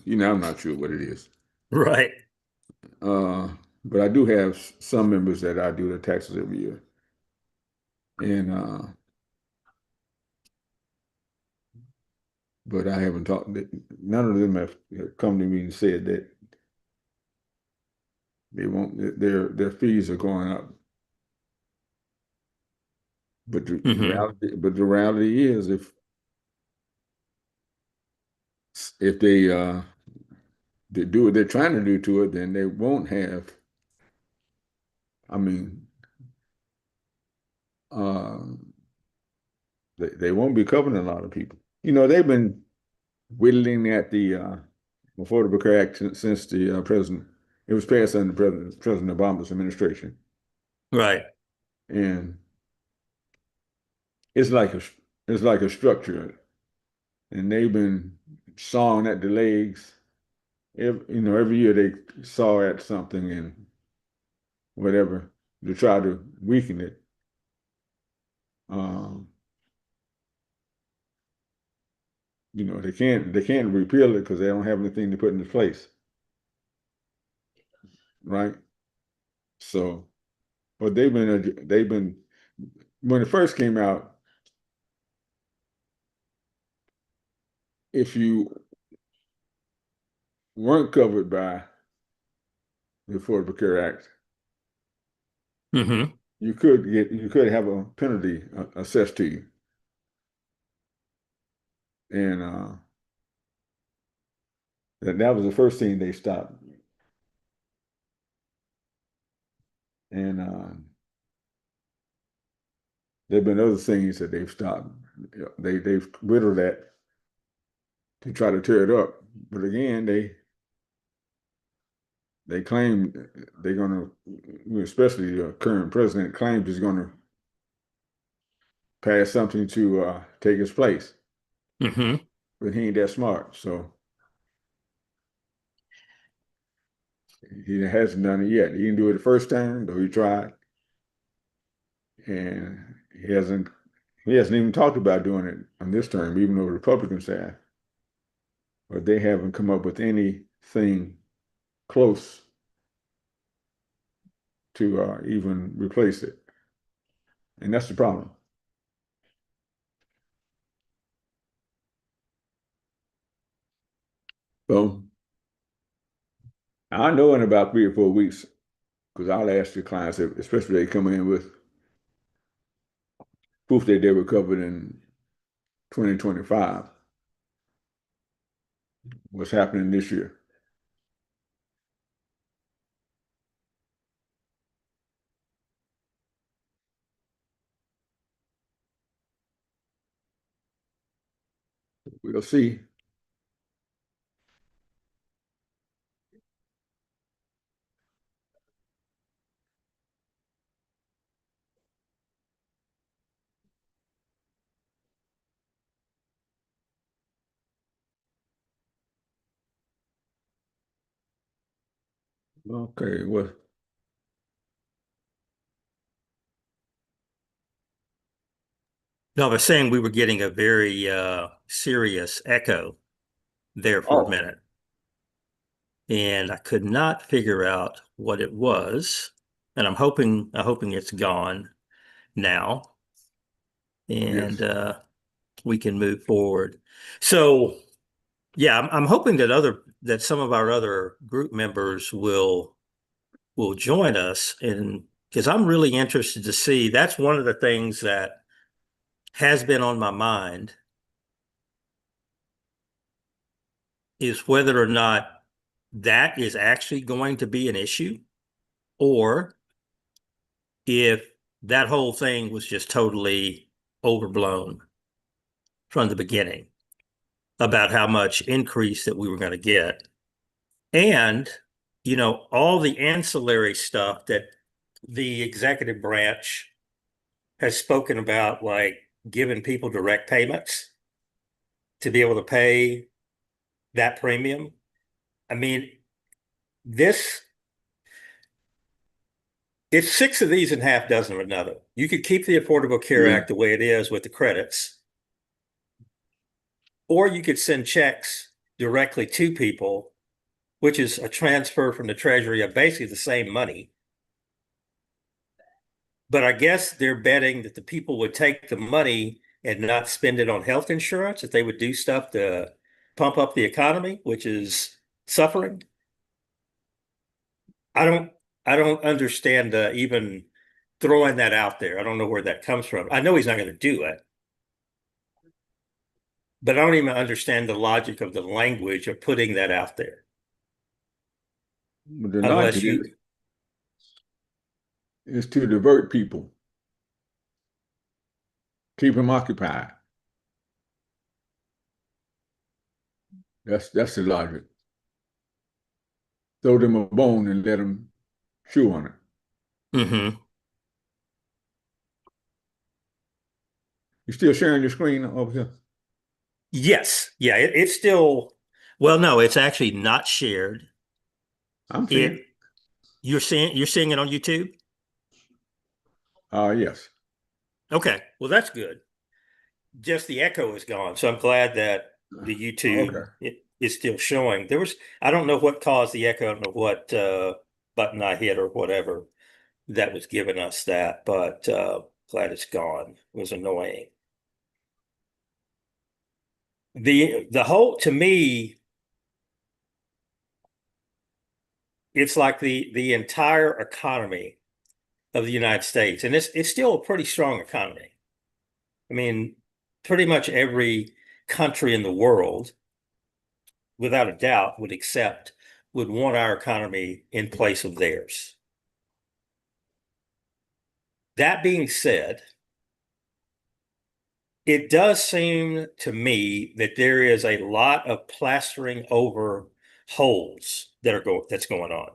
I'm not sure what it is. Right. Uh, but I do have some members that I do their taxes every year. And but I haven't talked. None of them have come to me and said that they won't. Their fees are going up. But Hmm. the reality is, if they do what they're trying to do to it, then they won't have. I mean, uh, they won't be covering a lot of people. They've been whittling at the Affordable Care Act since the president. It was passed under President Obama's administration, Right. and it's like a it's like a structure, and they've been sawing at the legs. Every year they saw at something and whatever to try to weaken it. Um, they can't repeal it because they don't have anything to put in its place, right? So, but they've been when it first came out, if you weren't covered by the Affordable Care Act, Hmm. you could have a penalty assessed to you, and that was the first thing they stopped, and there've been other things that they've stopped. They've whittled that to try to tear it up, but again, they claim they're going to, especially the current president claims he's going to pass something to take his place, Hmm. but he ain't that smart, so he hasn't done it yet. He didn't do it the first time, though he tried, and he hasn't even talked about doing it on this term, even though Republicans have, but they haven't come up with anything close to even replace it, and that's the problem. So I know in about 3 or 4 weeks, because I'll ask the clients, especially if they come in with proof that they were covered in 2025, what's happening this year. We'll see. Okay, well, No, I was saying we were getting a very serious echo there for a oh, minute, and I could not figure out what it was. And I'm hoping it's gone now, and yes. we can move forward. So, yeah, I'm hoping that some of our other group members will join us, and because I'm really interested to see. That's one of the things that has been on my mind is whether or not that is actually going to be an issue, or if that whole thing was just totally overblown from the beginning about how much increase that we were going to get. And, all the ancillary stuff that the executive branch has spoken about, like giving people direct payments to be able to pay that premium. I mean, this it's six of these and half dozen of another. You could keep the Affordable Care Yeah. Act the way it is with the credits, or you could send checks directly to people, which is a transfer from the Treasury of basically the same money. But I guess they're betting that the people would take the money and not spend it on health insurance, that they would do stuff to pump up the economy, which is suffering. I don't I don't understand even throwing that out there. I don't know where that comes from. I know he's not going to do it, but I don't even understand the logic of the language of putting that out there. But the Unless logic you, is to divert people, keep them occupied. That's the logic. Throw them a bone and let them chew on it. Mhm. You still sharing your screen over here? Yes, yeah, it's still, well, no, it's actually not shared. I'm seeing. It you're seeing it on YouTube? Yes. Okay, well that's good. Just the echo is gone, so I'm glad that the Okay. YouTube is still showing. I don't know what caused the echo. I don't know what button I hit or whatever that was giving us that, but glad it's gone. It was annoying. The whole, to me, it's like the entire economy of the United States, and it's still a pretty strong economy. I mean, pretty much every country in the world, without a doubt, would want our economy in place of theirs. That being said, it does seem to me that there is a lot of plastering over holes that's going on,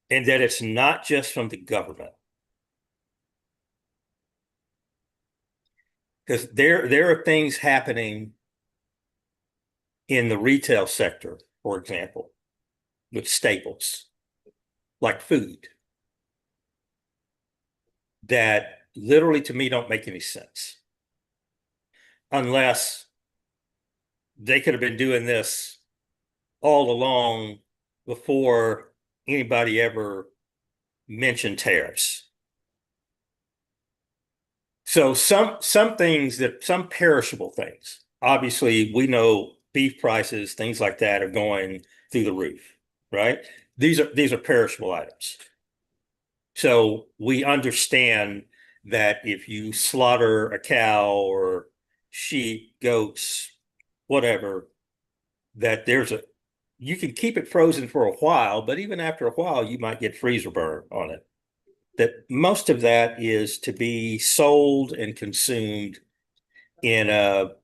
and that it's not just from the government. Because there are things happening in the retail sector, for example, with staples like food that literally to me don't make any sense unless they could have been doing this all along before anybody ever mentioned tariffs. So some things, that some perishable things, obviously we know beef prices, things like that are going through the roof, right? These are perishable items. So we understand that if you slaughter a cow or sheep, goats, whatever, that you can keep it frozen for a while, but even after a while, you might get freezer burn on it. That most of that is to be sold and consumed in a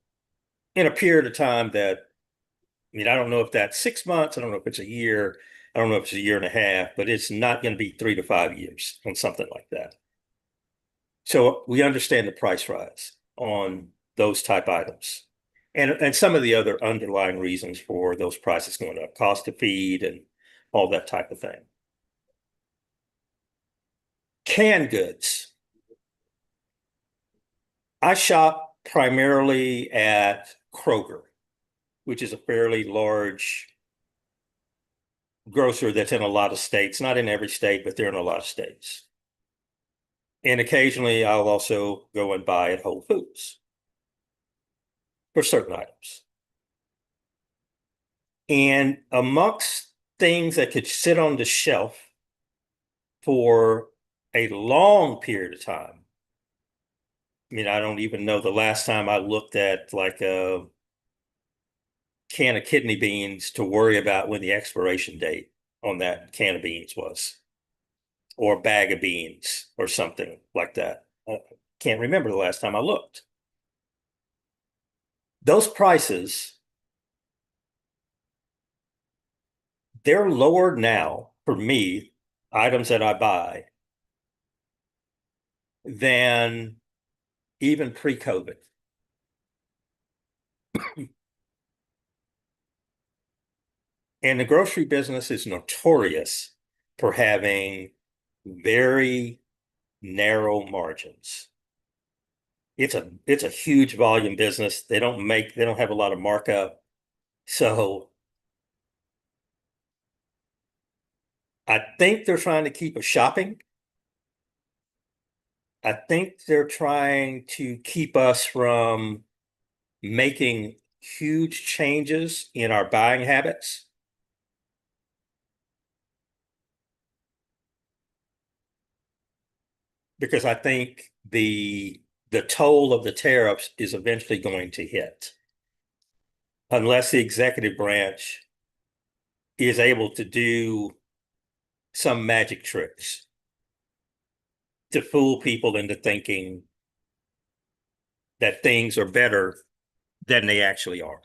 period of time that, I mean, I don't know if that's 6 months, I don't know if it's a year, I don't know if it's a year and a half, but it's not going to be 3 to 5 years on something like that. So we understand the price rise on those type items. And some of the other underlying reasons for those prices going up, cost to feed and all that type of thing. Canned goods. I shop primarily at Kroger, which is a fairly large grocer that's in a lot of states, not in every state, but they're in a lot of states. And occasionally I'll also go and buy at Whole Foods for certain items. And amongst things that could sit on the shelf for a long period of time, I mean, I don't even know the last time I looked at like a can of kidney beans to worry about when the expiration date on that can of beans was, or a bag of beans or something like that. I can't remember the last time I looked. Those prices, they're lower now for me, items that I buy, than even pre-COVID. And the grocery business is notorious for having very narrow margins. it's a huge volume business. They don't have a lot of markup. So I think they're trying to keep us shopping. I think they're trying to keep us from making huge changes in our buying habits because I think the toll of the tariffs is eventually going to hit unless the executive branch is able to do some magic tricks to fool people into thinking that things are better than they actually are.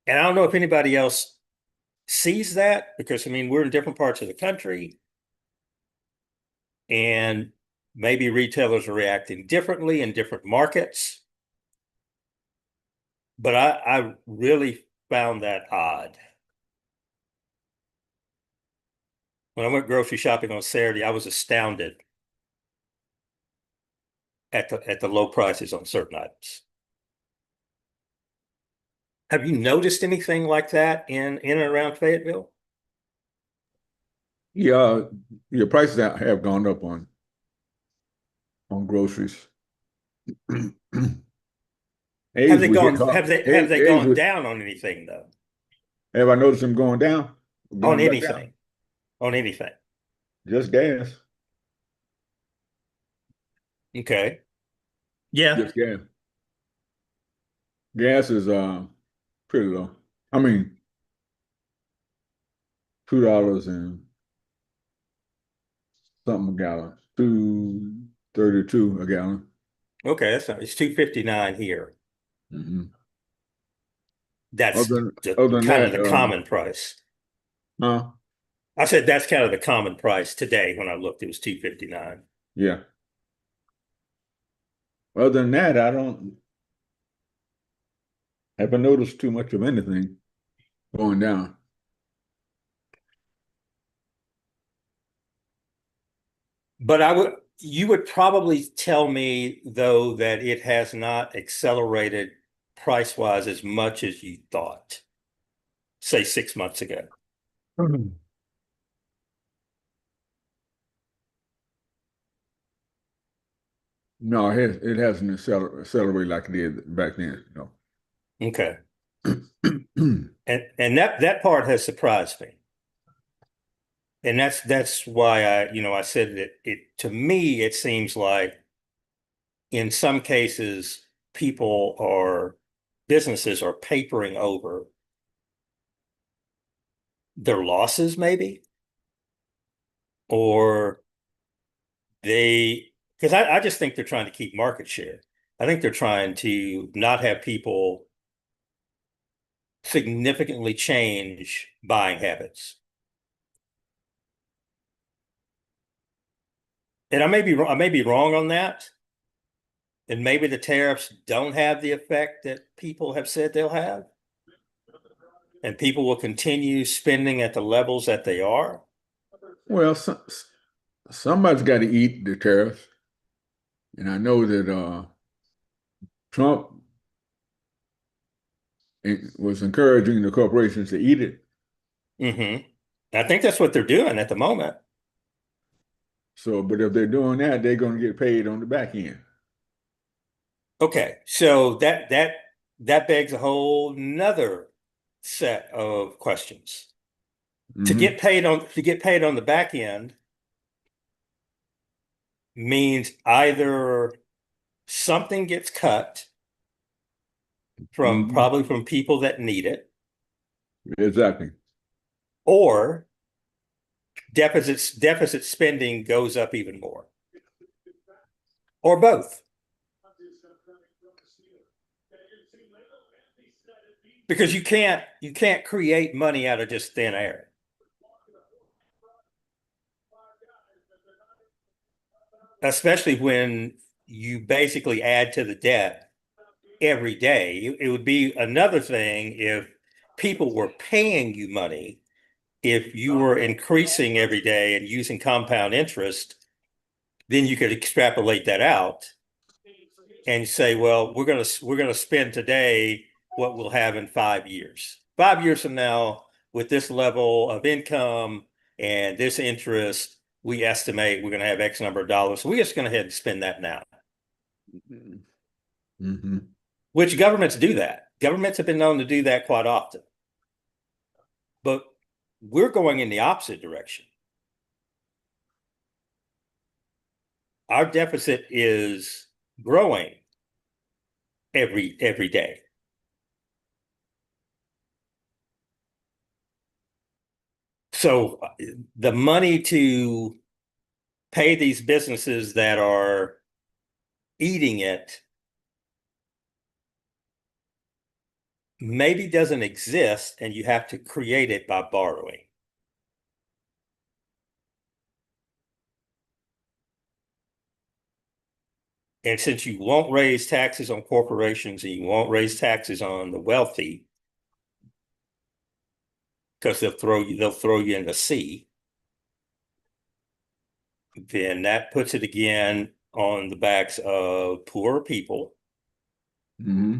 And I don't know if anybody else sees that because I mean we're in different parts of the country and maybe retailers are reacting differently in different markets. But I really found that odd. When I went grocery shopping on Saturday, I was astounded at the low prices on certain items. Have you noticed anything like that in and around Fayetteville? Yeah, your prices have gone up on groceries. Have Eggs they would get gone hot. have they Eggs gone would. down on anything though? Have I noticed them going down? On Going back down? anything. On anything. Just gas. Okay. Yeah. Just gas. Gas is pretty low. I mean, $2 and something a gallon. 2.32 a gallon. Okay, it's 259 here. Hmm. That's the Other than kind of that, the common price. uh, I said that's kind of the common price today when I looked, it was 259. yeah. Other than that, I don't haven't noticed too much of anything going down. But you would probably tell me though that it has not accelerated price wise as much as you thought, say 6 months ago. Mhm. No, it hasn't accelerated like it did back then. No. Okay. And that part has surprised me. And that's why I said that it to me it seems like in some cases businesses are papering over their losses maybe or because I just think they're trying to keep market share. I think they're trying to not have people significantly change buying habits. And I may be wrong on that. And maybe the tariffs don't have the effect that people have said they'll have. And people will continue spending at the levels that they are. Well, somebody's got to eat the tariffs, and I know that Trump was encouraging the corporations to eat it. Hmm. I think that's what they're doing at the moment. So, but if they're doing that, they're going to get paid on the back end. Okay, so that begs a whole nother set of questions. Hmm. To get paid on the back end means either something gets cut from Hmm. probably from people that need it, Exactly. or deficit spending goes up even more, or both. Because you can't create money out of just thin air. Especially when you basically add to the debt every day. It would be another thing if people were paying you money, if you were increasing every day and using compound interest, then you could extrapolate that out. and say, well, we're gonna spend today what we'll have in 5 years. 5 years from now, with this level of income and this interest, we estimate we're going to have X number of dollars. So we're just going to head and spend that now. Mm-hmm. Which governments do that. Governments have been known to do that quite often. But we're going in the opposite direction. Our deficit is growing every day. So the money to pay these businesses that are eating it maybe doesn't exist, and you have to create it by borrowing. And since you won't raise taxes on corporations and you won't raise taxes on the wealthy, because they'll throw you in the sea, then that puts it again on the backs of poor people Mm-hmm.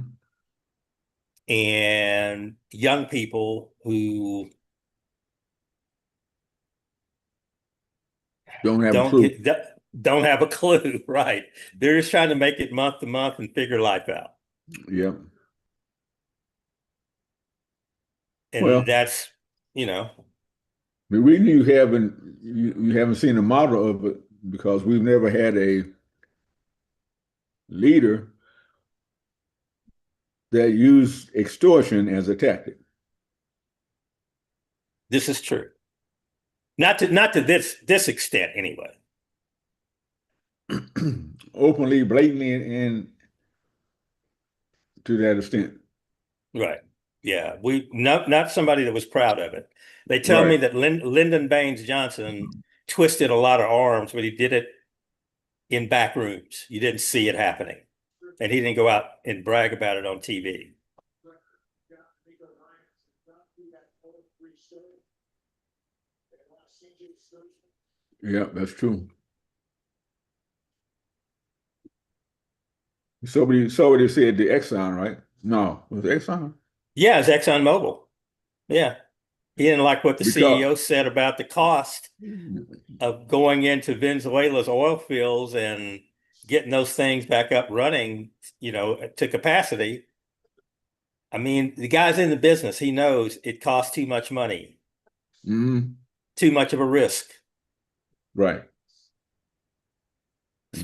and young people who Don't have a don't clue. get don't have a clue, right? They're just trying to make it month to month and figure life out. Yep. And Well, that's, you know, the reason you haven't seen a model of it because we've never had a leader that used extortion as a tactic. this is true. Not to this extent anyway. Openly, blatantly, and to that extent. Right. Yeah. We not somebody that was proud of it. They tell me Right. that Lyndon Baines Johnson twisted a lot of arms, but he did it in back rooms. You didn't see it happening. And he didn't go out and brag about it on TV. Yeah, that's true. So what they said the Exxon, right? No, was it Exxon? Yeah, it's ExxonMobil. Yeah. He didn't like what the Because CEO said about the cost of going into Venezuela's oil fields and getting those things back up running, to capacity. I mean, the guy's in the business. He knows it costs too much money, mhm, too much of a risk. right.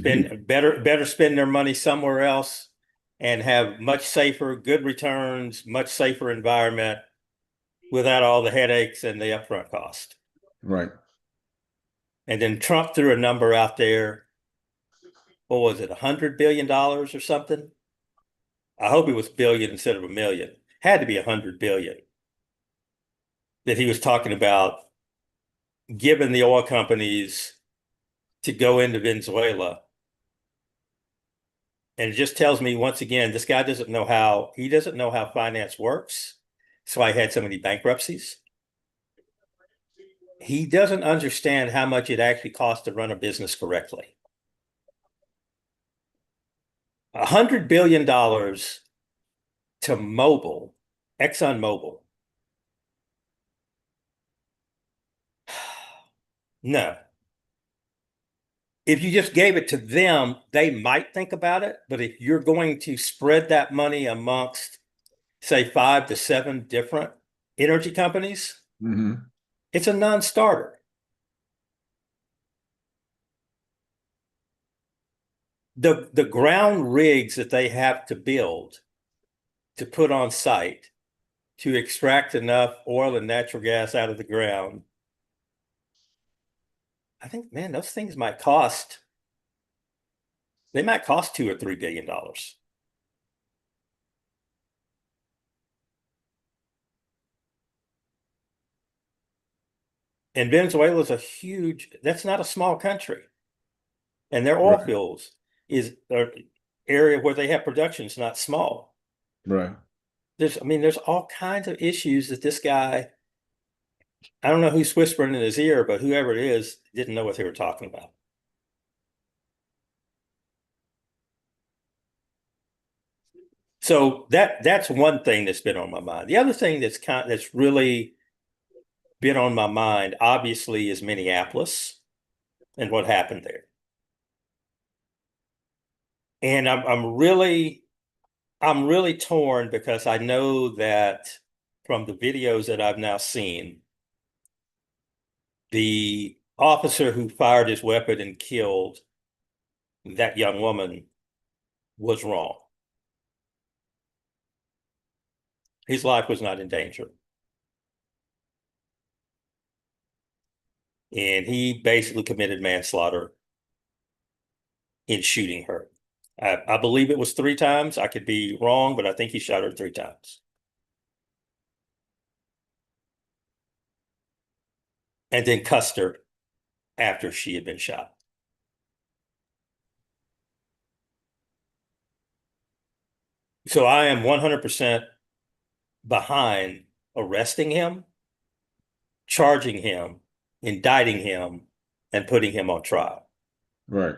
Better spend their money somewhere else and have much safer, good returns, much safer environment without all the headaches and the upfront cost. Right. And then Trump threw a number out there. What was it, $100 billion or something? I hope it was billion instead of a million. Had to be 100 billion that he was talking about giving the oil companies to go into Venezuela. And it just tells me once again, this guy doesn't know how finance works. That's why he had so many bankruptcies. He doesn't understand how much it actually costs to run a business correctly. $100 billion to Mobil, ExxonMobil. No. If you just gave it to them, they might think about it. But if you're going to spread that money amongst, say, 5 to 7 different energy companies, Hmm. it's a non-starter. The ground rigs that they have to build to put on site to extract enough oil and natural gas out of the ground, I think, man, those things might cost $2 or $3 billion. And Venezuela is that's not a small country. And their oil Right. fields is an area where they have production is not small. Right. There's all kinds of issues that this guy, I don't know who's whispering in his ear, but whoever it is didn't know what they were talking about. So that's one thing that's been on my mind. The other thing that's really been on my mind, obviously, is Minneapolis and what happened there. And I'm really torn because I know that from the videos that I've now seen, the officer who fired his weapon and killed that young woman was wrong. His life was not in danger. And he basically committed manslaughter in shooting her. I believe it was 3 times. I could be wrong, but I think he shot her 3 times. And then cussed her after she had been shot. So I am 100% behind arresting him, charging him, indicting him, and putting him on trial. Right.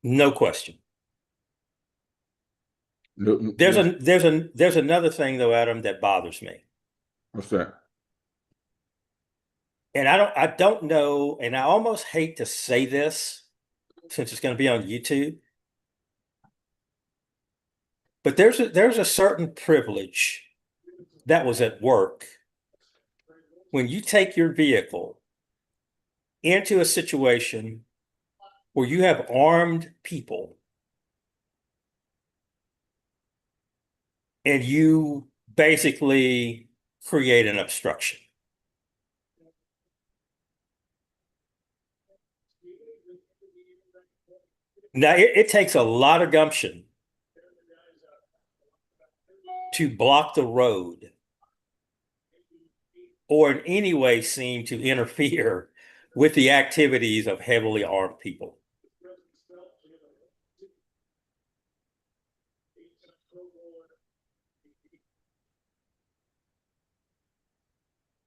No question. No, There's another thing though, Adam, that bothers me. what's that? And I don't know, and I almost hate to say this since it's going to be on YouTube, but there's a certain privilege that was at work when you take your vehicle into a situation where you have armed people and you basically create an obstruction. Now, it takes a lot of gumption to block the road or in any way seem to interfere with the activities of heavily armed people.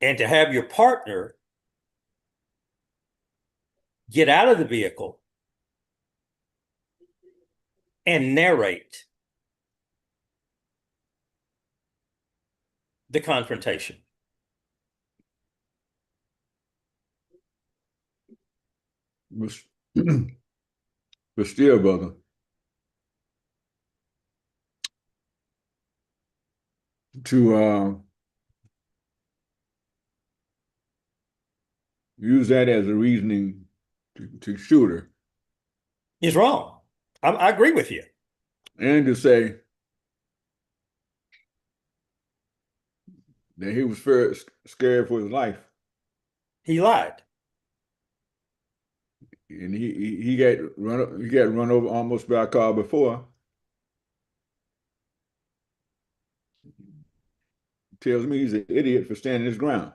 And to have your partner get out of the vehicle and narrate the confrontation. But, but still, brother, to use that as a reasoning to shoot her, Is wrong. I agree with you. and to say that he was scared for his life, He lied. and he got run over almost by a car before. Tells me he's an idiot for standing his ground.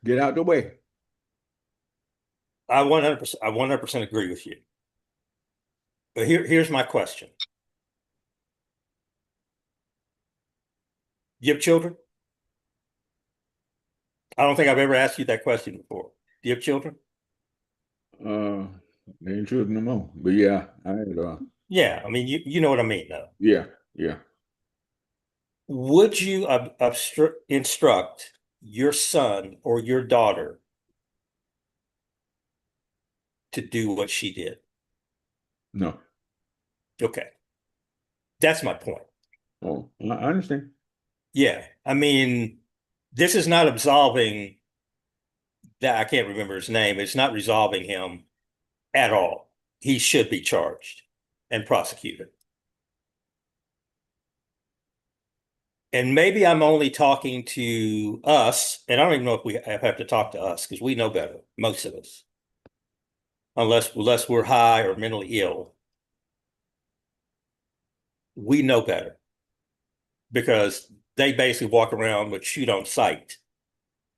Get out the way. I 100% agree with you. But here's my question. You have children? I don't think I've ever asked you that question before. Do you have children? Uh, they ain't children no more. But yeah, I had, Yeah, I mean, you know what I mean, though. yeah, yeah. Would you instruct your son or your daughter to do what she did? No. Okay, that's my point. Oh, I understand. Yeah, I mean, this is not absolving that. I can't remember his name. It's not resolving him at all. He should be charged and prosecuted. And maybe I'm only talking to us, and I don't even know if we have to talk to us because we know better, most of us, unless we're high or mentally ill. We know better because they basically walk around with shoot on sight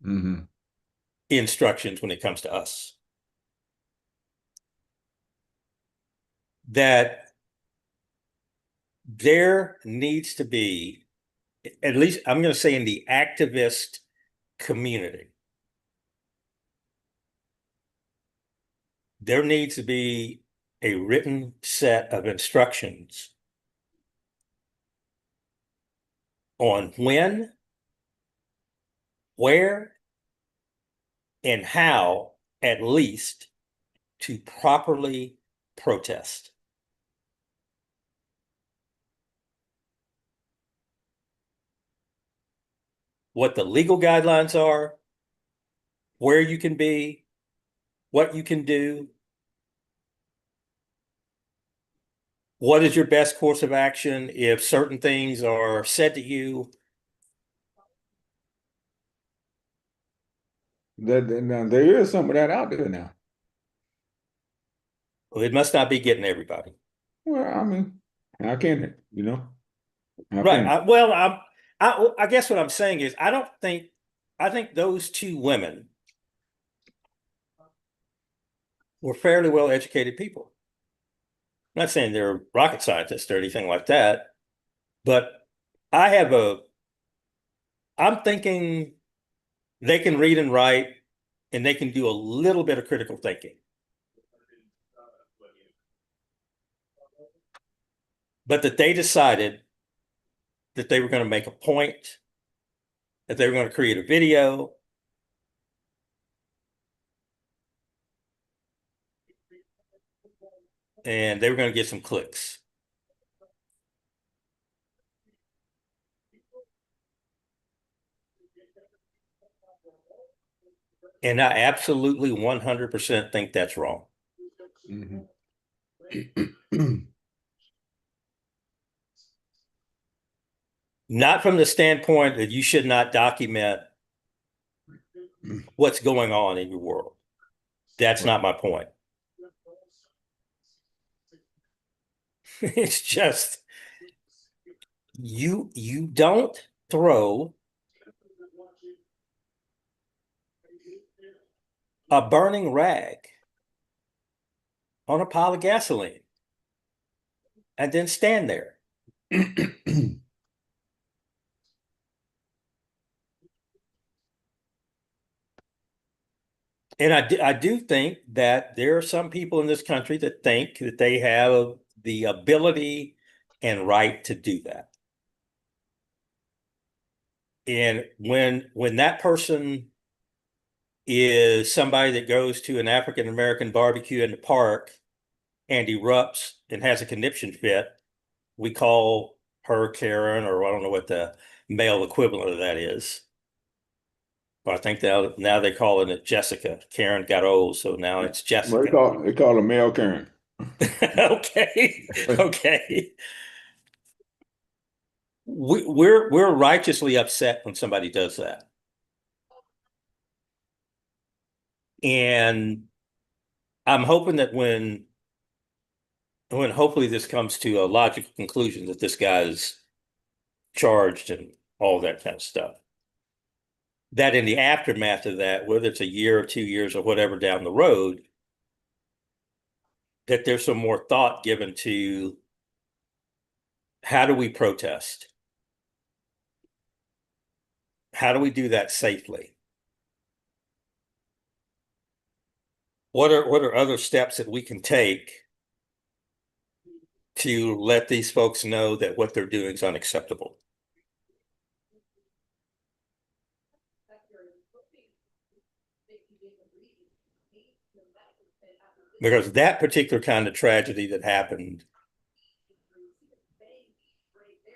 Hmm. instructions when it comes to us. That there needs to be, at least I'm going to say in the activist community, there needs to be a written set of instructions on when, where, and how, at least, to properly protest. What the legal guidelines are, where you can be, what you can do, what is your best course of action if certain things are said to you. Now, there is some of that out there now. It must not be getting everybody. Well, I mean, how can it? You know, how Right. can it? I guess what I'm saying is I think those two women were fairly well educated people. I'm not saying they're rocket scientists or anything like that, but I have a I'm thinking they can read and write and they can do a little bit of critical thinking. But that they decided that they were going to make a point, that they were going to create a video, and they were going to get some clicks. And I absolutely 100% think that's wrong. Mhm. Not from the standpoint that you should not document what's going on in your world. That's Right. not my point. It's just you don't throw a burning rag on a pile of gasoline and then stand there. And I do think that there are some people in this country that think that they have the ability and right to do that. And when that person is somebody that goes to an African American barbecue in the park and erupts and has a conniption fit, we call her Karen, or I don't know what the male equivalent of that is. But I think now they're calling it Jessica. Karen got old, so now it's Well, Jessica. they call them male Karen. Okay, okay. We're righteously upset when somebody does that, and I'm hoping that when hopefully this comes to a logical conclusion that this guy's charged and all that kind of stuff. That in the aftermath of that, whether it's a year or 2 years or whatever down the road, that there's some more thought given to how do we protest? How do we do that safely? What are other steps that we can take to let these folks know that what they're doing is unacceptable? Because that particular kind of tragedy that happened,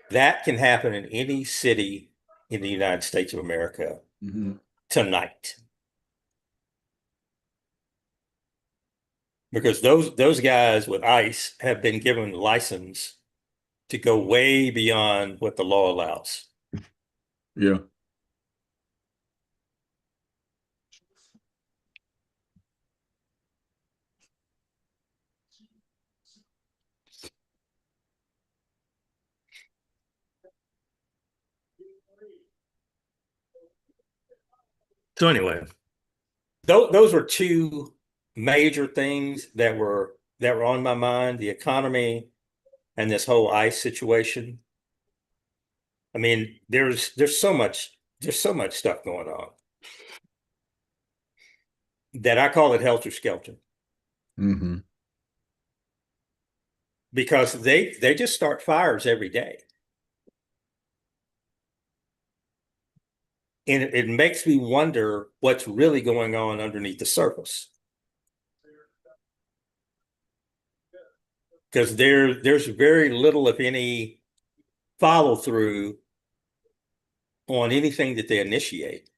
that can happen in any city in the United States of America Mhm. tonight. Because those guys with ICE have been given license to go way beyond what the law allows. Yeah. So anyway, those were two major things that were on my mind: the economy and this whole ICE situation. I mean, there's so much stuff going on that I call it helter skelter Hmm. because they just start fires every day. And it makes me wonder what's really going on underneath the surface. Because there's very little, if any, follow through on anything that they initiate.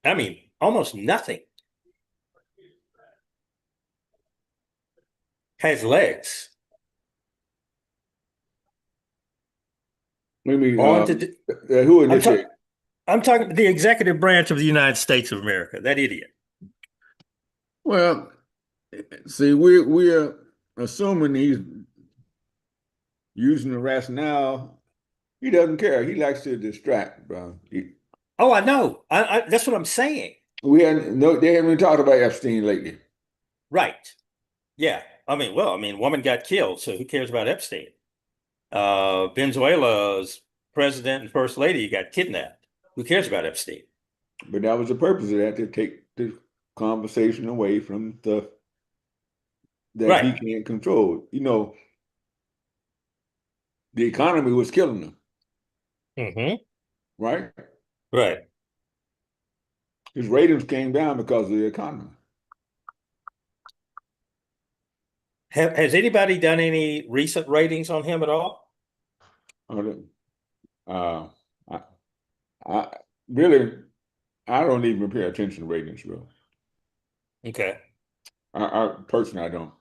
I mean, almost nothing has legs. Let me, On to who I'm talking initiated? I'm talking the executive branch of the United States of America. That idiot. Well, see, we're assuming he's using the rationale. He doesn't care. He likes to distract, bro. Oh, I know. That's what I'm saying. We hadn't no, they haven't even talked about Epstein lately. Right. Yeah. Woman got killed, so who cares about Epstein? Venezuela's president and first lady got kidnapped. Who cares about Epstein? But that was the purpose of that, to take the conversation away from stuff that Right. he can't control. The economy was killing them, Hmm. right? Right. His ratings came down because of the economy. Has anybody done any recent ratings on him at all? Uh, I, I really, I don't even pay attention to ratings, bro. Okay. I personally, I don't.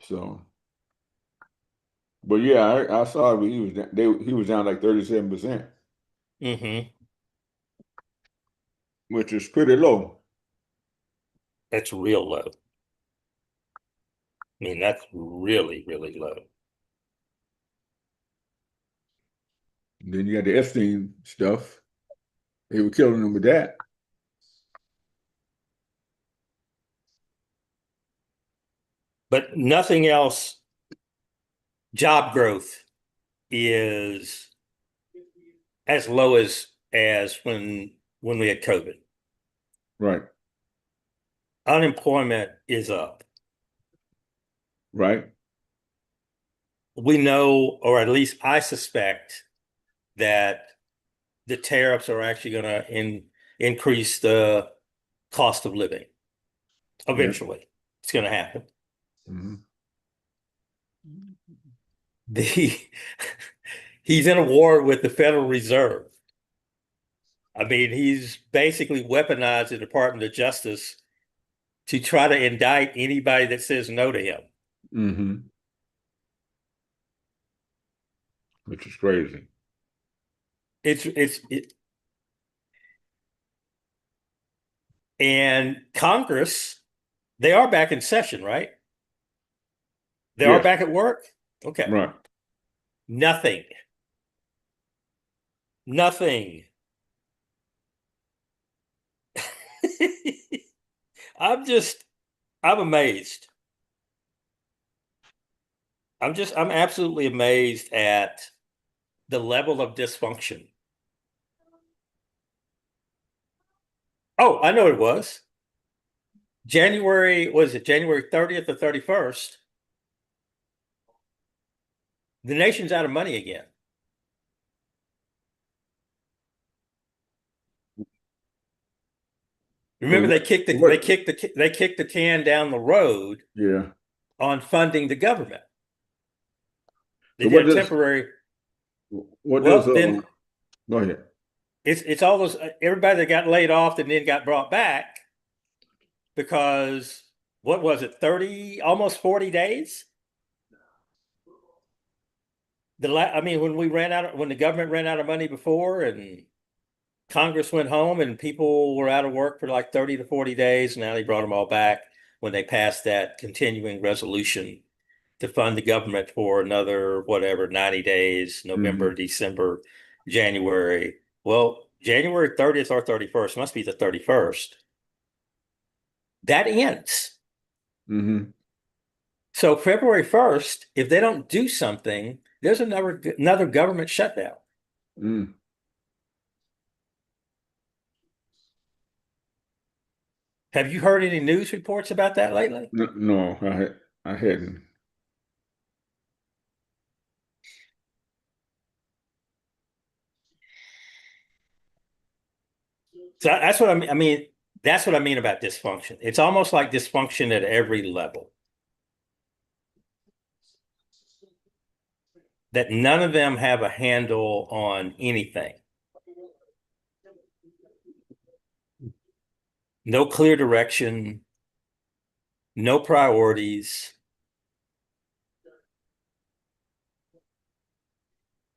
So, but yeah, I saw he was down like 37%, Hmm. which is pretty low. That's real low. I mean, that's really, really low. Then you got the Epstein stuff. They were killing them with that. But nothing else, job growth is as low as when we had COVID. Right, Unemployment is up. right. We know, or at least I suspect, that the tariffs are actually going to increase the cost of living. Yeah. Eventually, it's going to happen. Hmm. The he's in a war with the Federal Reserve. I mean, he's basically weaponized the Department of Justice to try to indict anybody that says no to him. Hmm. Which is crazy. It, and Congress, they are back in session, right? They are Yes, back at work. Okay. right. Nothing. Nothing. I'm just, I'm amazed. I'm absolutely amazed at the level of dysfunction. Oh, I know what it was. Was it January 30th or 31st? The nation's out of money again. So Remember, what? they kicked the can down the road Yeah. on funding the government. They So did a temporary. what does Well, then go ahead. it's all those everybody that got laid off and then got brought back because what was it, 30, almost 40 days? I mean, when the government ran out of money before and Congress went home and people were out of work for like 30 to 40 days. Now they brought them all back when they passed that continuing resolution to fund the government for another, whatever, 90 days, November, Hmm. December, January. Well, January 30th or 31st must be the 31st. That ends. Hmm. So February 1st, if they don't do something, there's another government shutdown. Mm. Have you heard any news reports about that lately? No, no, I hadn't. So that's what I mean. I mean, that's what I mean about dysfunction. It's almost like dysfunction at every level, that none of them have a handle on anything. No clear direction, no priorities.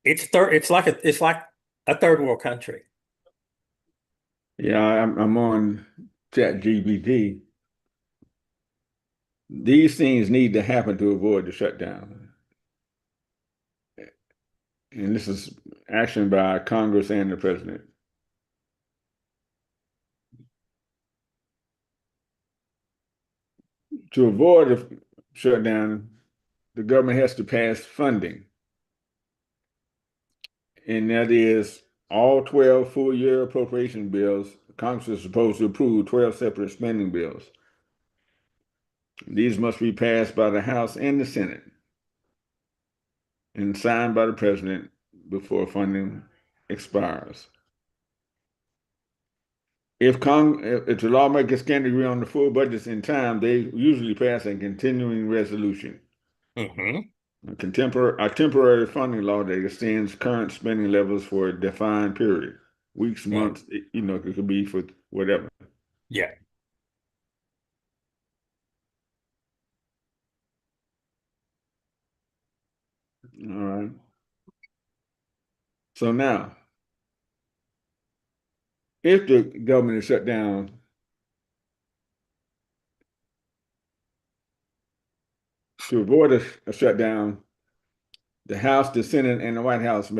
It's like a third world country. Yeah, I'm on ChatGPT. These things need to happen to avoid the shutdown. And this is action by Congress and the president. To avoid a shutdown, the government has to pass funding, and that is all 12 full year appropriation bills. Congress is supposed to approve 12 separate spending bills. These must be passed by the House and the Senate and signed by the president before funding expires. If the lawmakers can't agree on the full budgets in time, they usually pass a continuing resolution. Hmm. A temporary funding law that extends current spending levels for a defined period, weeks, Yeah. months, it could be for whatever. Yeah. All right. So now, if the government is shut down, to avoid a shutdown, the House, the Senate, and the White House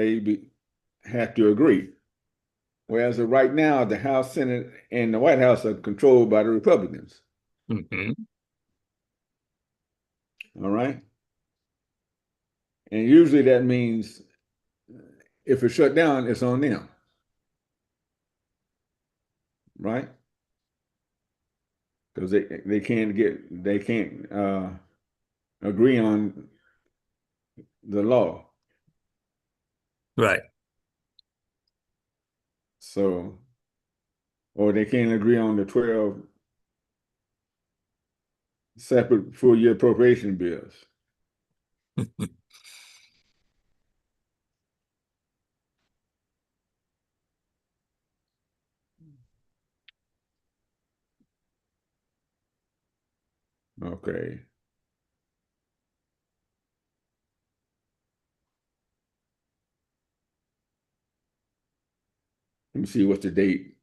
have to agree. Whereas right now, the House, Senate, and the White House are controlled by the Republicans. Hmm. All right. And usually that means if it's shut down, it's on them, right? Because they can't agree on the law. Right. So, or they can't agree on the 12 separate full year appropriation bills. Okay. Let me see what's the date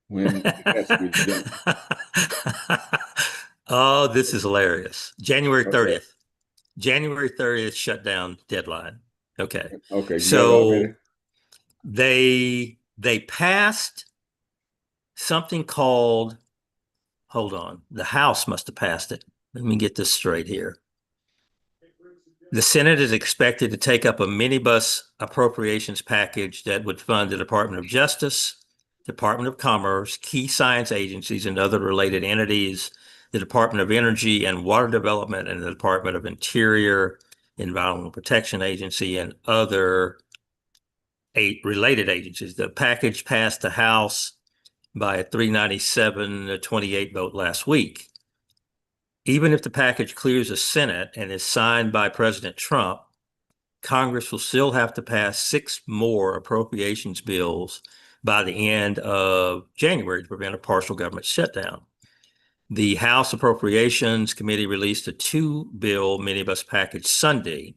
when it has to be done. Oh, this is hilarious. January Okay. 30th. January 30th shutdown deadline. Okay. Okay. You got it already? So they passed something called, hold on, the House must have passed it. Let me get this straight here. The Senate is expected to take up a minibus appropriations package that would fund the Department of Justice, Department of Commerce, key science agencies, and other related entities, the Department of Energy and Water Development, and the Department of Interior, Environmental Protection Agency, and other related agencies. The package passed the House by a 397 to 28 vote last week. Even if the package clears the Senate and is signed by President Trump, Congress will still have to pass 6 more appropriations bills by the end of January to prevent a partial government shutdown. The House Appropriations Committee released a 2 bill minibus package Sunday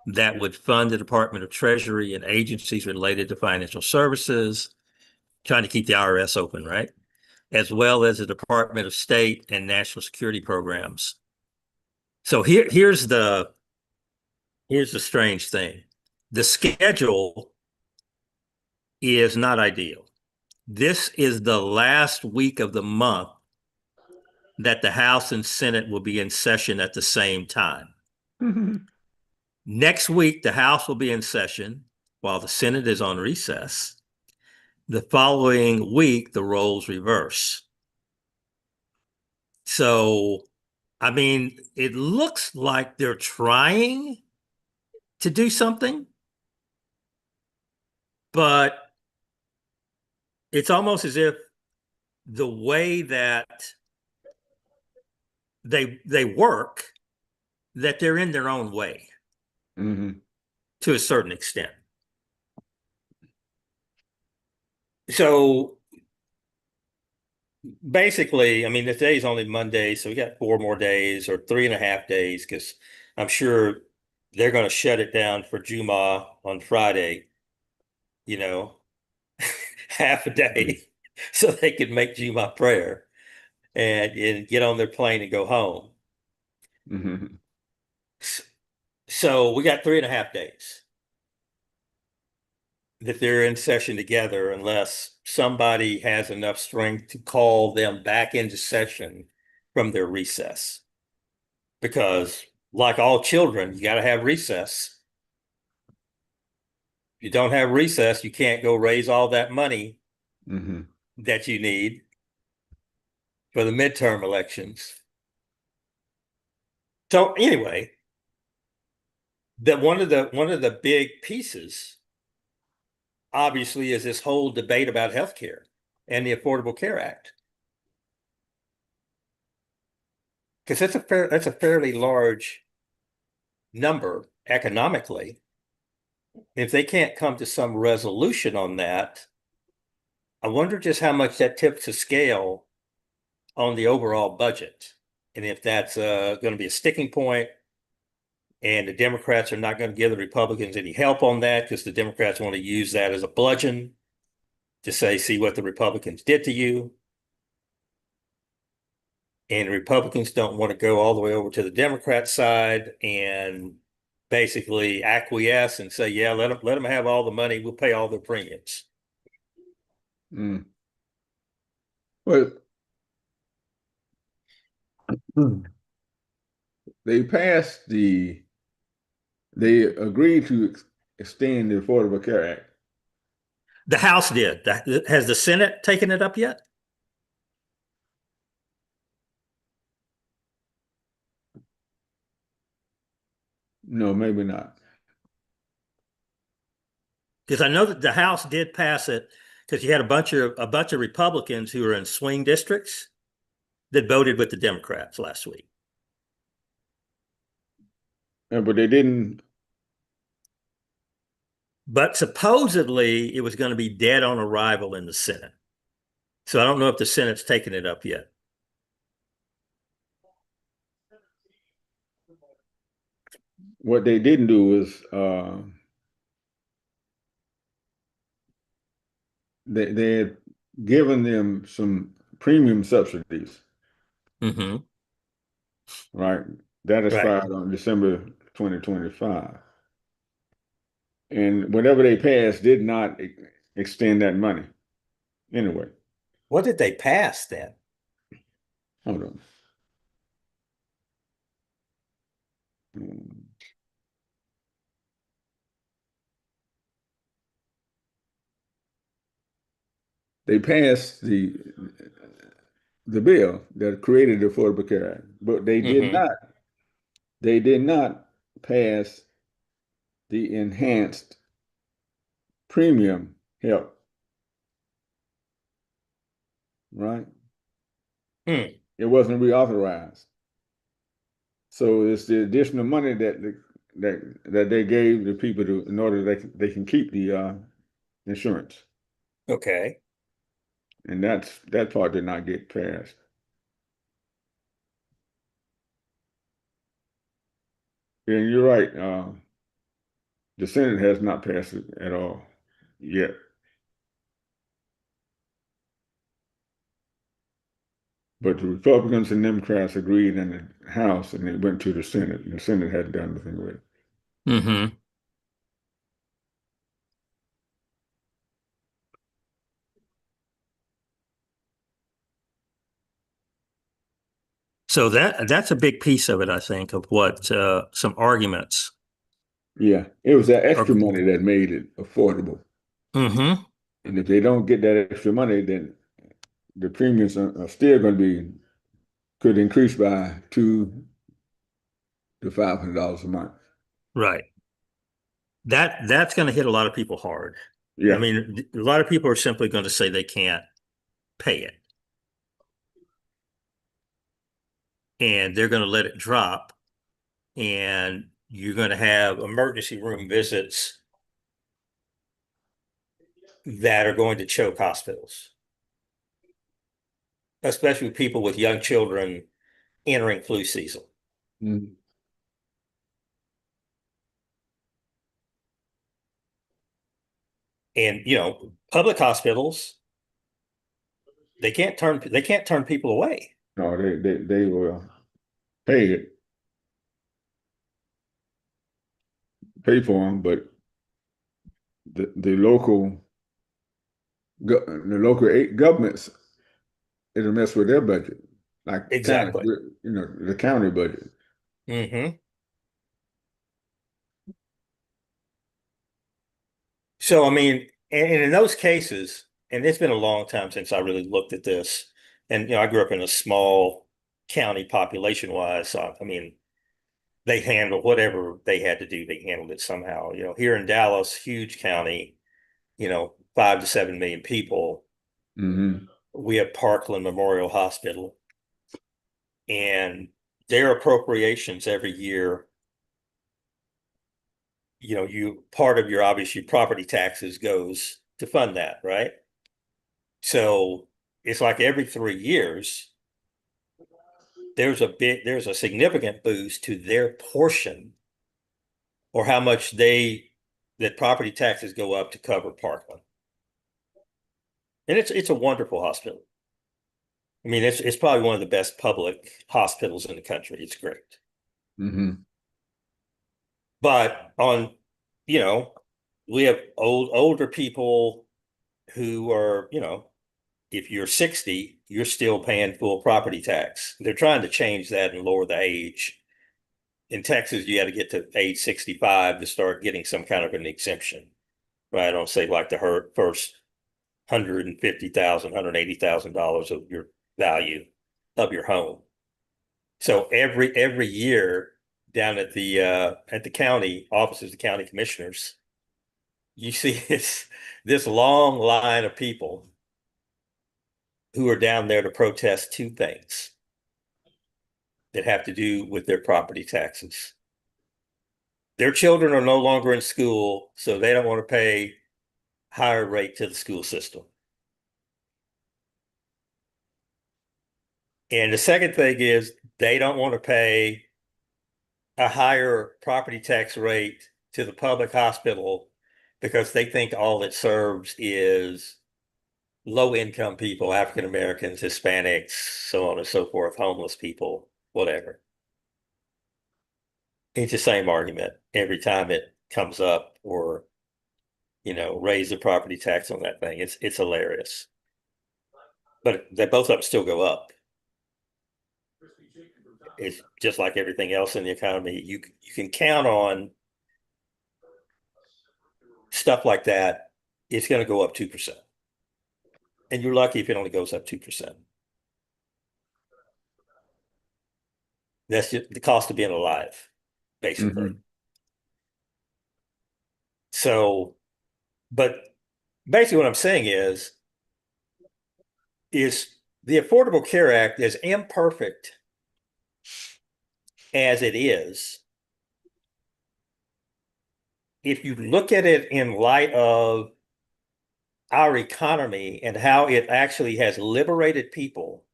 that would fund the Department of Treasury and agencies related to financial services, trying to keep the IRS open, right? As well as the Department of State and national security programs. So here's the strange thing. The schedule is not ideal. This is the last week of the month that the House and Senate will be in session at the same time. Next week, the House will be in session while the Senate is on recess. The following week, the roles reverse. So I mean, it looks like they're trying to do something, but it's almost as if the way that they work, that they're in their own way Hmm. to a certain extent. So basically, I mean, the day's only Monday, so we got 4 more days or 3.5 days because I'm sure they're going to shut it down for Juma on Friday, you know, half a day so they can make Juma prayer and get on their plane and go home. Hmm. So we got 3.5 days that they're in session together unless somebody has enough strength to call them back into session from their recess. Because, like all children, you got to have recess. If you don't have recess, you can't go raise all that money Hmm. that you need for the midterm elections. So anyway, that one of the big pieces obviously is this whole debate about healthcare and the Affordable Care Act. Because that's a fairly large number economically. If they can't come to some resolution on that, I wonder just how much that tips the scale on the overall budget. And if that's going to be a sticking point, and the Democrats are not going to give the Republicans any help on that because the Democrats want to use that as a bludgeon to say, see what the Republicans did to you. And the Republicans don't want to go all the way over to the Democrat side and basically acquiesce and say, yeah, let them have all the money. We'll pay all their premiums. Mm. Well, they passed they agreed to extend the Affordable Care Act. The House did. Has the Senate taken it up yet? No, maybe not. Because I know that the House did pass it because you had a bunch of Republicans who were in swing districts that voted with the Democrats last week. But they didn't. But supposedly it was going to be dead on arrival in the Senate. So I don't know if the Senate's taken it up yet. What they didn't do was they had given them some premium subsidies, Hmm. right? That Right. expired on December 2025. And whatever they passed did not extend that money. Anyway, What did they pass then? hold on. Hmm. They passed the bill that created the Affordable Care Act, but Hmm. they did not pass the enhanced premium help, right? Hmm. It wasn't reauthorized. So it's the additional money that they gave the people to in order they can keep the insurance, Okay. and that part did not get passed. And you're right, the Senate has not passed it at all yet. But the Republicans and Democrats agreed in the House, and it went to the Senate, and the Senate hadn't done anything with it. Hmm. So that's a big piece of it, I think, of what some arguments Yeah, it was that are. extra money that made it affordable. Hmm. And if they don't get that extra money, then the premiums are still going to be could increase by $200 to $500 a month. Right. That's going to hit a lot of people hard. I Yeah. mean, a lot of people are simply going to say they can't pay it, and they're going to let it drop, and you're going to have emergency room visits that are going to choke hospitals, especially people with young children entering flu season. Mhm. And public hospitals, they can't turn people away. No, they will pay for them, but the local governments, it'll mess with their budget, like county, Exactly. the county budget. Hmm. So, I mean, and in those cases, and it's been a long time since I really looked at this. And, I grew up in a small county population wise. So, I mean, they handled whatever they had to do, they handled it somehow. Here in Dallas, huge county, 5 to 7 million people, Hmm. we have Parkland Memorial Hospital, and their appropriations every year, you part of your obviously property taxes goes to fund that, right? So it's like every 3 years, there's a significant boost to their portion or how much that property taxes go up to cover Parkland. And it's a wonderful hospital. I mean, it's probably one of the best public hospitals in the country. It's great. Hmm. But you know, we have older people who are, if you're 60, you're still paying full property tax. They're trying to change that and lower the age. In Texas, you got to get to age 65 to start getting some kind of an exemption, right? On say like the first 150,000, $180,000 of your value of your home. So every year down at the county offices, the county commissioners, you see this long line of people who are down there to protest two things that have to do with their property taxes. Their children are no longer in school, so they don't want to pay higher rate to the school system. And the second thing is they don't want to pay a higher property tax rate to the public hospital because they think all it serves is low income people, African Americans, Hispanics, so on and so forth, homeless people, whatever. It's the same argument every time it comes up or, raise the property tax on that thing. It's hilarious. But they both of them still go up. It's just like everything else in the economy. You can count on stuff like that. It's going to go up 2%. And you're lucky if it only goes up 2%. That's just the cost of being alive, basically. Hmm. So, but basically what I'm saying is the Affordable Care Act, as imperfect as it is, if you look at it in light of our economy and how it actually has liberated people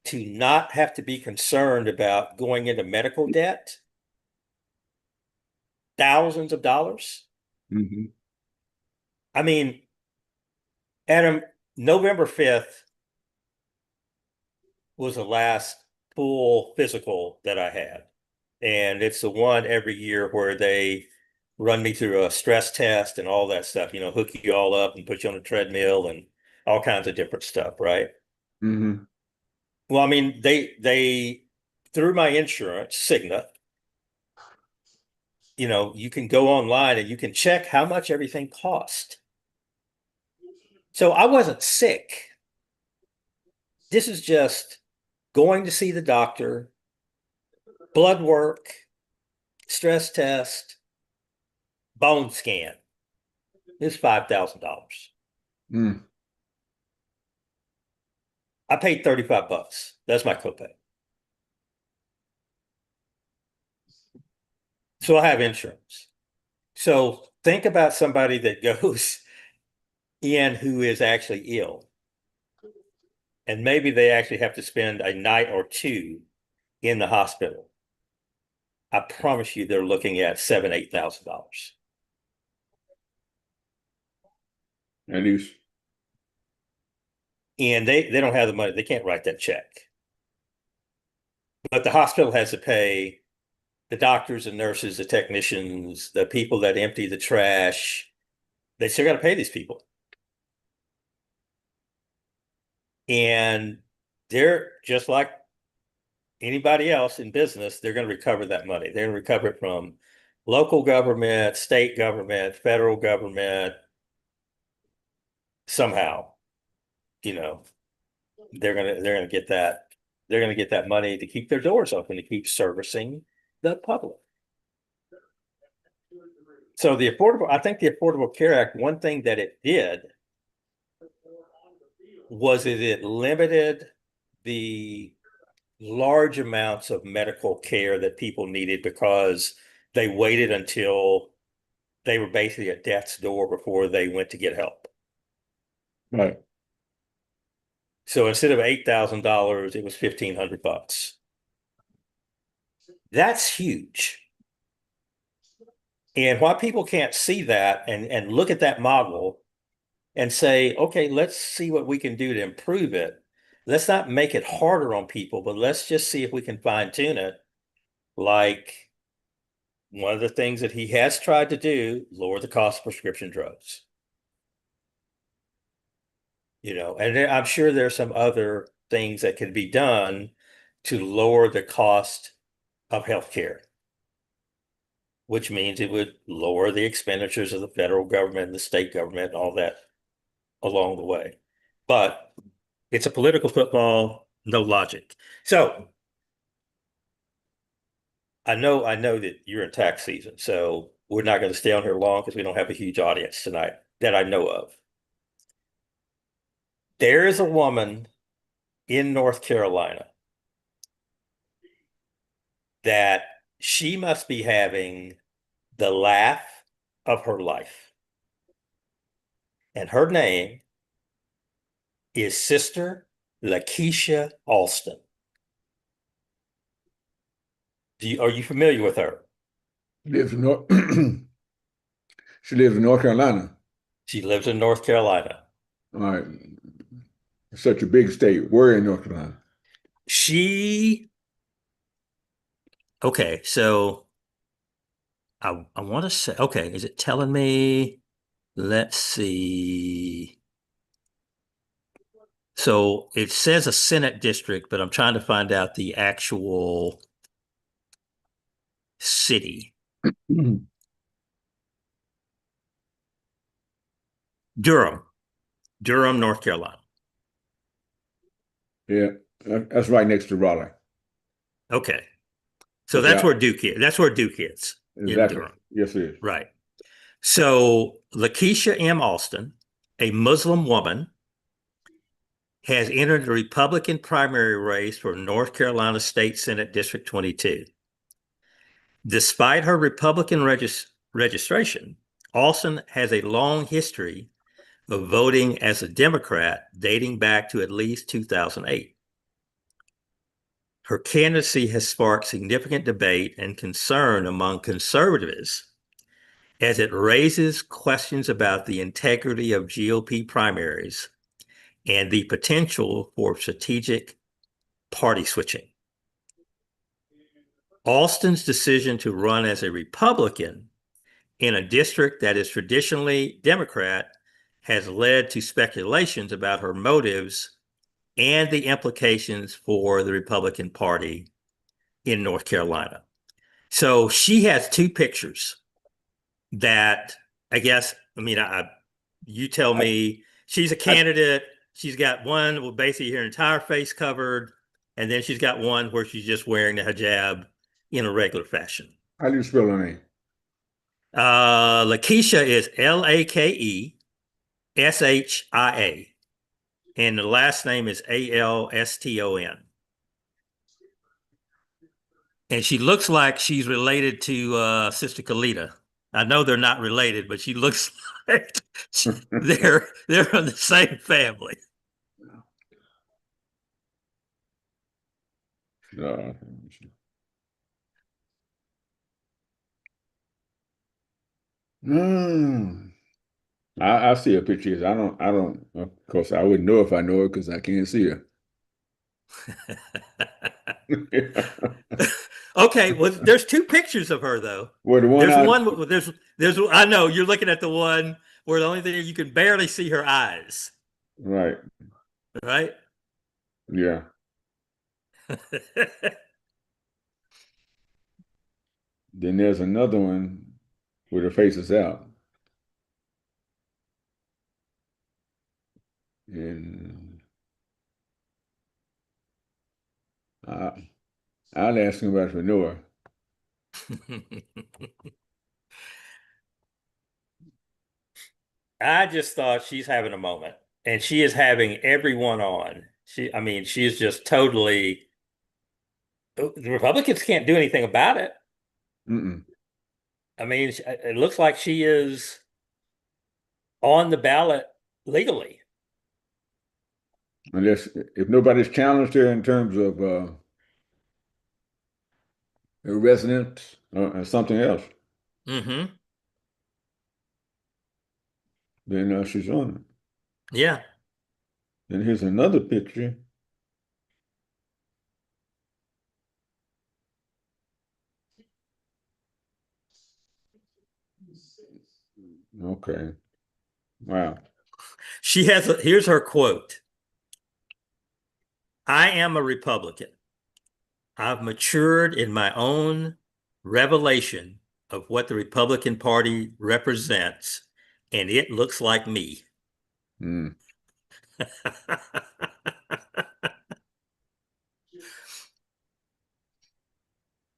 to not have to be concerned about going into medical debt, thousands of dollars. Hmm. I mean, Adam, November 5th was the last full physical that I had. And it's the one every year where they run me through a stress test and all that stuff, hook you all up and put you on a treadmill and all kinds of different stuff, right? Hmm. Well, I mean, they through my insurance, Cigna, you can go online and you can check how much everything cost. So I wasn't sick. This is just going to see the doctor, blood work, stress test, bone scan is $5,000. Mm. I paid 35 bucks. That's my copay. So I have insurance. So think about somebody that goes in who is actually ill, and maybe they actually have to spend a night or two in the hospital. I promise you they're looking at $7,000, $8,000. At least. And they don't have the money, they can't write that check. But the hospital has to pay the doctors and nurses, the technicians, the people that empty the trash. They still got to pay these people. And they're just like anybody else in business, they're going to recover that money. They're going to recover it from local government, state government, federal government, somehow, you know, they're going to get that money to keep their doors open, to keep servicing the public. So I think the Affordable Care Act, one thing that it did was it limited the large amounts of medical care that people needed because they waited until they were basically at death's door before they went to get help. Right. So instead of $8,000, it was $1,500. That's huge. And why people can't see that and look at that model and say, okay, let's see what we can do to improve it. Let's not make it harder on people, but let's just see if we can fine tune it. Like one of the things that he has tried to do, lower the cost of prescription drugs. And I'm sure there's some other things that could be done to lower the cost of healthcare, which means it would lower the expenditures of the federal government and the state government and all that along the way. But it's a political football, no logic. So I know that you're in tax season, so we're not going to stay on here long because we don't have a huge audience tonight that I know of. There is a woman in North Carolina that she must be having the laugh of her life. And her name is Sister Lakeisha Alston. Are you familiar with her? Lives in North She lives in North Carolina. She lives in North Carolina. All right. Such a big state. We're in North Carolina. Okay, so I want to say, okay, is it telling me? Let's see. So it says a Senate district, but I'm trying to find out the actual city. Durham, North Carolina. Yeah, that's right next to Raleigh. Okay. So But that's yeah, where Duke is. That's where Duke is in exactly. Durham. Yes, it is. Right. So Lakeisha M. Alston, a Muslim woman, has entered the Republican primary race for North Carolina State Senate District 22. Despite her Republican registration, Alston has a long history of voting as a Democrat dating back to at least 2008. Her candidacy has sparked significant debate and concern among conservatives as it raises questions about the integrity of GOP primaries and the potential for strategic party switching. Alston's decision to run as a Republican in a district that is traditionally Democrat has led to speculations about her motives and the implications for the Republican Party in North Carolina. So she has two pictures that you tell me she's a candidate. She's got one with basically her entire face covered. and then she's got one where she's just wearing the hijab in a regular fashion. How do you spell her name? Lakeisha is Lakeshia, and the last name is Alston. And she looks like she's related to Sister Kalita. I know they're not related, but she looks like they're from the same family. Uh, mm, I see her pictures. I don't, of course, I wouldn't know if I know her because I can't see her. Okay, well, there's two pictures of her though. Well, the one There's I, one. There's. I know you're looking at the one where the only thing you can barely see her eyes, right, right? yeah. Then there's another one where the face is out. And I, I'll ask him about Fenora. I just thought she's having a moment, and she is having everyone on. I mean, she's just totally. The Republicans can't do anything about it. Mm-mm. I mean, it looks like she is on the ballot legally. Unless if nobody's challenged her in terms of her residence or something else, Mm-hmm. then she's on it. Yeah. Then here's another picture. Okay. Wow. Here's her quote. I am a Republican. I've matured in my own revelation of what the Republican Party represents, and it looks like me. Mm.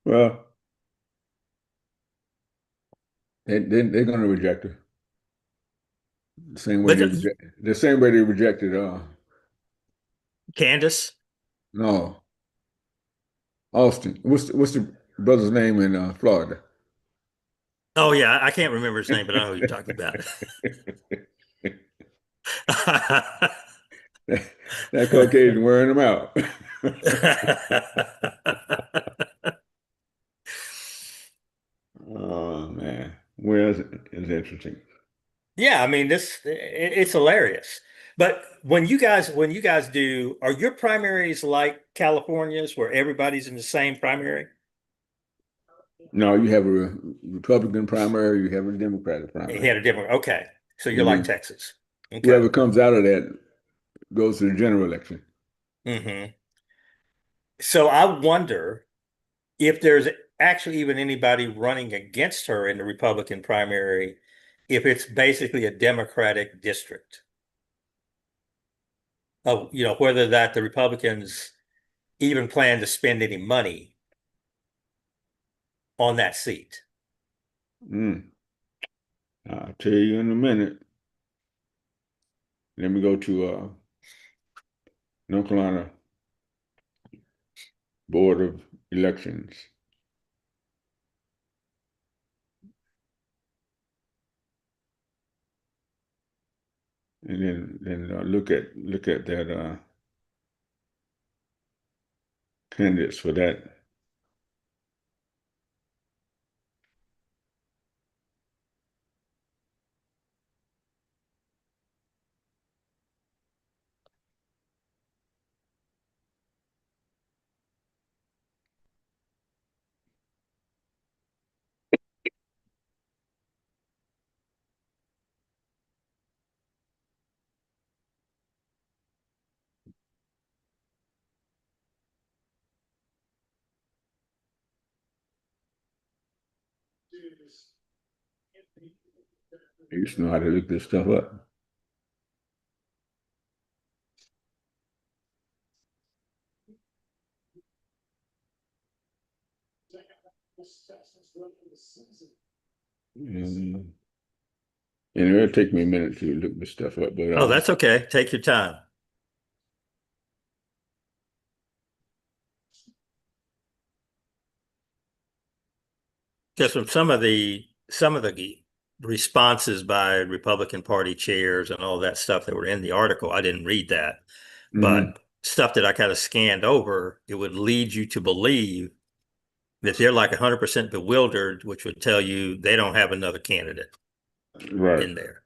Well, they're going to reject her But the same way they rejected Candace, no Austin. What's the brother's name in Florida? oh yeah, I can't remember his name, but I know who you're talking about. That Caucasian wearing them out. Oh man, well, it's interesting. Yeah, I mean it's hilarious. But when you guys do, are your primaries like California's where everybody's in the same primary? No, you have a Republican primary, you have a Democratic You primary, had a different, okay. So you're and like then Texas. Okay. whoever comes out of that goes to the general election. Hmm. So I wonder if there's actually even anybody running against her in the Republican primary, if it's basically a Democratic district. Whether that the Republicans even plan to spend any money on that seat. Mm. I'll tell you in a minute. Let me go to North Carolina Board of Elections. And then look at that candidates for that. I used to know how to look this stuff up. And, and it'll take me a minute to look this stuff up, but Oh, that's okay. Take your time. Because from some of the responses by Republican Party chairs and all that stuff that were in the article, I didn't read that, mhm, but stuff that I kind of scanned over, it would lead you to believe that they're like 100% bewildered, which would tell you they don't have another candidate right. in there.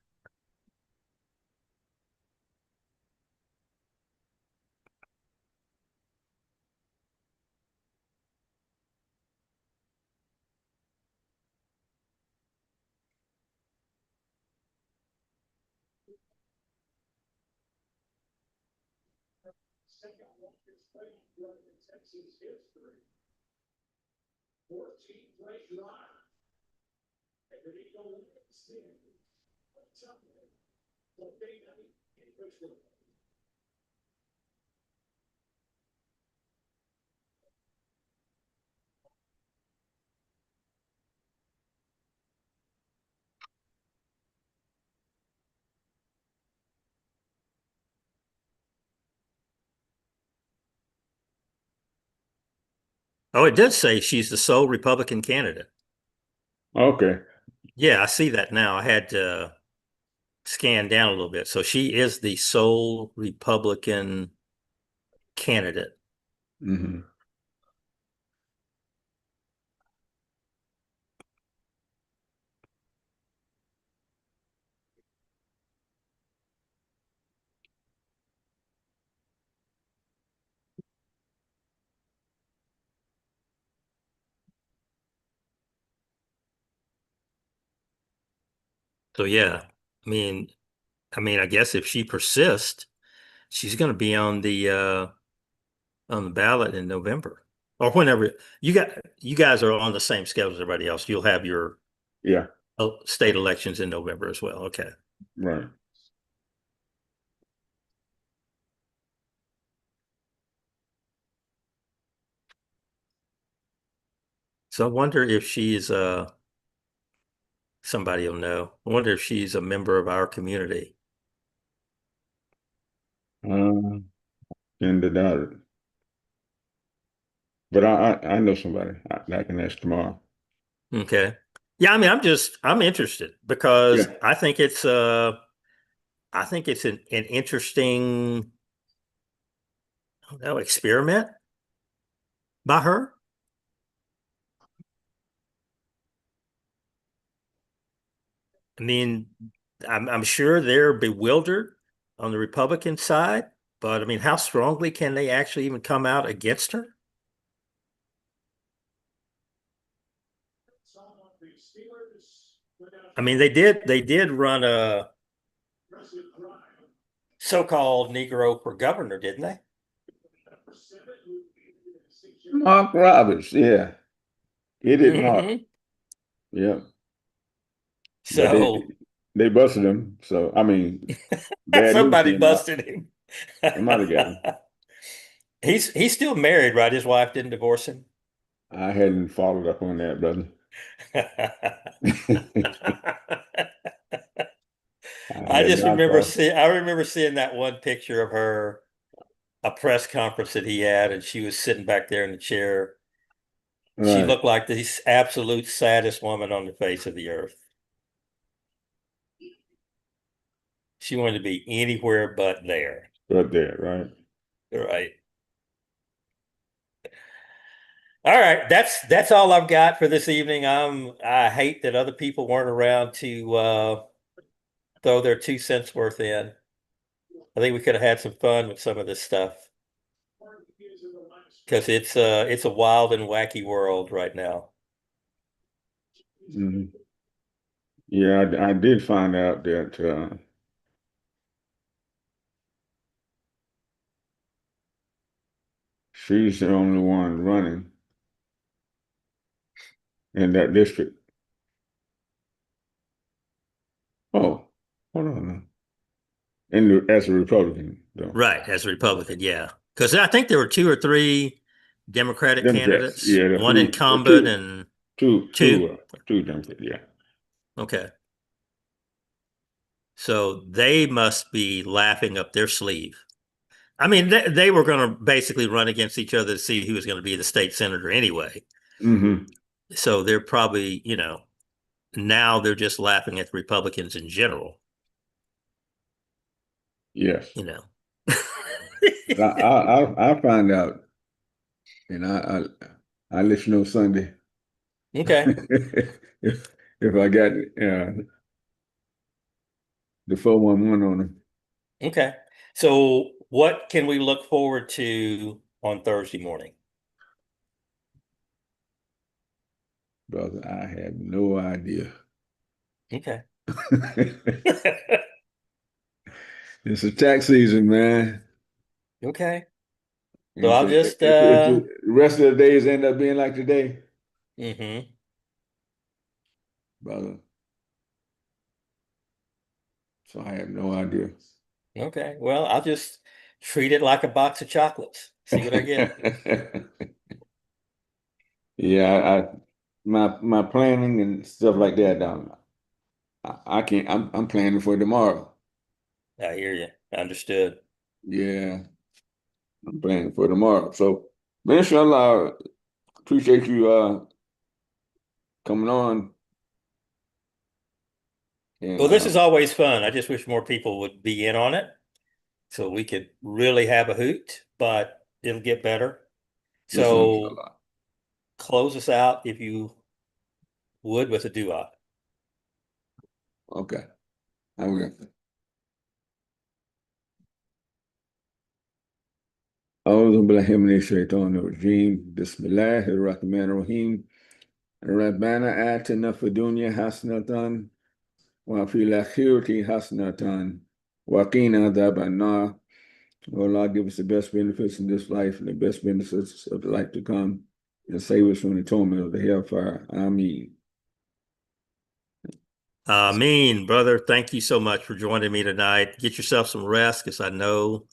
Oh, it does say she's the sole Republican candidate. Okay. Yeah, I see that now. I had to scan down a little bit. So she is the sole Republican candidate. Hmm. So yeah, I mean, I guess if she persists, she's going to be on the ballot in November or whenever you guys are on the same schedule as everybody else. You'll have your Yeah, state elections in November as well. Okay. right. So I wonder if she's somebody will know. I wonder if she's a member of our community. Uh, and the daughter. But I know somebody. I can ask tomorrow. Okay. Yeah, I'm interested because Yeah. I think it's an interesting, I don't know, experiment by her. I mean, I'm sure they're bewildered on the Republican side, but I mean, how strongly can they actually even come out against her? I mean, they did run a so-called Negro for governor, didn't they? Mark Roberts. Yeah. It did Mark. Hmm. Yeah. But So they busted him. So I mean, bad news somebody came out. busted him. Somebody got him. He's still married, right? His wife didn't divorce him. I hadn't followed up on that, brother. I I had just not remember followed. seeing I remember seeing that one picture of her, a press conference that he had, and she was sitting back there in the chair. She Right. looked like the absolute saddest woman on the face of the earth. She wanted to be anywhere but there. Right there, right? Right. All right, that's all I've got for this evening. I hate that other people weren't around to throw their 2 cents worth in. I think we could have had some fun with some of this stuff because it's a wild and wacky world right now. Hmm. Yeah, I did find out that she's the only one running in that district. Oh, hold on now. As a Republican, though. Right, as a Republican, yeah. Because I think there were two or three Democratic Democrats, candidates, yeah, one the incumbent two, and Two, Two. two Democrats. Yeah. Okay. So they must be laughing up their sleeve. I mean, they were going to basically run against each other to see who was going to be the state senator anyway. Hmm. So they're probably, now they're just laughing at the Republicans in general, Yes. you know. But I find out, and I let you know Sunday Okay. if I got the 411 on them, Okay. So what can we look forward to on Thursday morning? brother. I have no idea. Okay. It's a tax season, man. Okay. So And I'll just if the rest of the days end up being like today, hmm brother, so I have no idea. Okay. Well, I'll just treat it like a box of chocolates. See what I get. Yeah, my planning and stuff like that. I can't. I'm planning for tomorrow. I hear you. Understood. Yeah, I'm planning for tomorrow. So, man, inshallah, appreciate you coming on. And Well, this is always fun. I just wish more people would be in on it so we could really have a hoot, but it'll get better. yes, So inshallah. close us out if you would with a dua. Okay, I will. أعوذ بالله من الشيطان الرجيم بسم الله الرحمن الرحيم ربنا آتنا في الدنيا حسنة وفي الآخرة حسنة وقنا عذاب النار. Oh Lord, give us the best benefits in this life and the best benefits of the life to come, and save us from the torment of the hellfire. Amen. Mean brother. Thank you so much for joining me tonight. Get yourself some rest because I know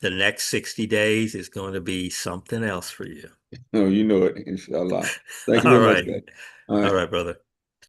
the next 60 days is going to be something else for you. Oh, you know it, inshallah. Thank you All very much, right. guys. All All right. right, brother.